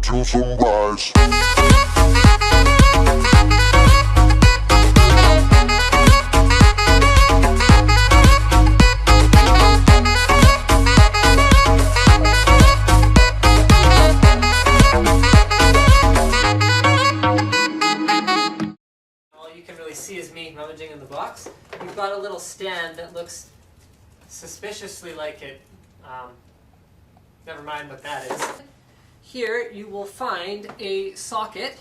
till sunrise. See is me rummaging in the box. We've got a little stand that looks suspiciously like it. Never mind what that is. Here you will find a socket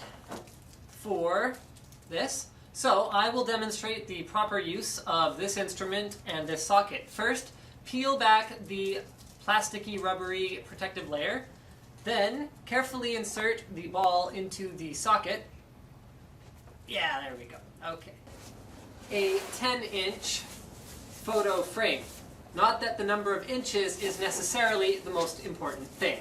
for this. So I will demonstrate the proper use of this instrument and this socket. First, peel back the plasticky, rubbery protective layer. Then carefully insert the ball into the socket. Yeah, there we go. Okay. A 10-inch photo frame. Not that the number of inches is necessarily the most important thing.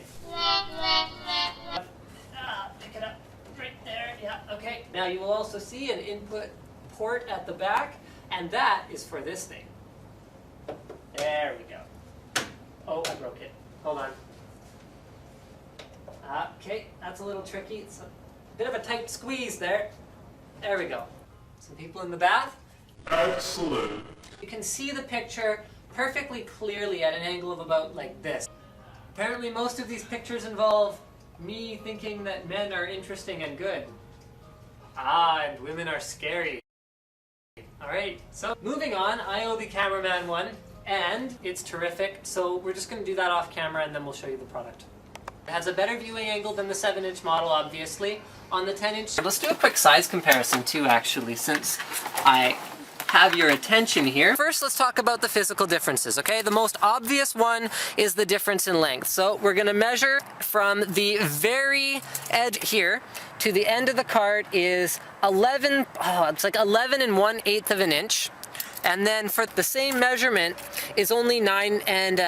Pick it up right there. Yeah, okay. Now you will also see an input port at the back, and that is for this thing. There we go. Oh, I broke it. Hold on. Okay, that's a little tricky. It's a bit of a tight squeeze there. There we go. Some people in the bath. Excellent. You can see the picture perfectly clearly at an angle of about like this. Apparently most of these pictures involve me thinking that men are interesting and good. And women are scary. Alright, so moving on, I owe the cameraman one, and it's terrific, so we're just going to do that off camera and then we'll show you the product. It has a better viewing angle than the 7-inch model, obviously. On the 10-inch... Let's do a quick size comparison too, actually, since I have your attention here. First, let's talk about the physical differences, okay? The most obvious one is the difference in length. So we're going to measure from the very edge here to the end of the card is 11 1/8 of an inch. And then for the same measurement is only 9 and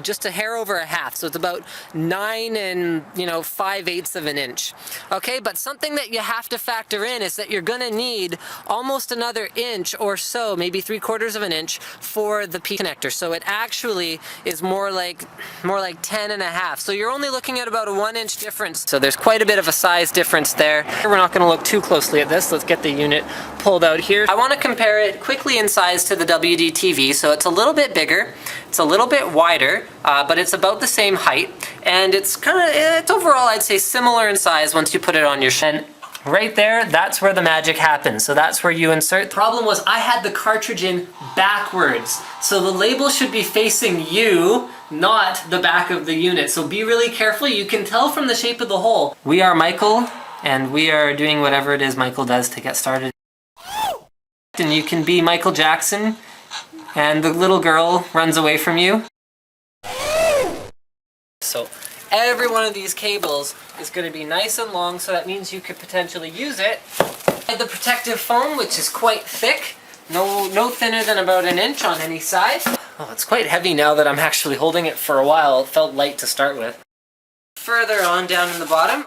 just a hair over a half. So it's about 9 and 5/8 of an inch. Okay, but something that you have to factor in is that you're gonna need almost another inch or so, maybe 3/4 of an inch for the P connector. So it actually is more like 10 and a half. So you're only looking at about a 1-inch difference. So there's quite a bit of a size difference there. We're not gonna look too closely at this. Let's get the unit pulled out here. I wanna compare it quickly in size to the WD-TV, so it's a little bit bigger, it's a little bit wider, but it's about the same height, and it's overall, I'd say, similar in size once you put it on your shelf. Right there, that's where the magic happens. So that's where you insert. The problem was I had the cartridge in backwards, so the label should be facing you, not the back of the unit. So be really careful. You can tell from the shape of the hole. We are Michael, and we are doing whatever it is Michael does to get started. And you can be Michael Jackson, and the little girl runs away from you. So every one of these cables is going to be nice and long, so that means you could potentially use it. The protective foam, which is quite thick, no thinner than about 1 inch on any side. Oh, it's quite heavy now that I'm actually holding it for a while. It felt light to start with. Further on down in the bottom,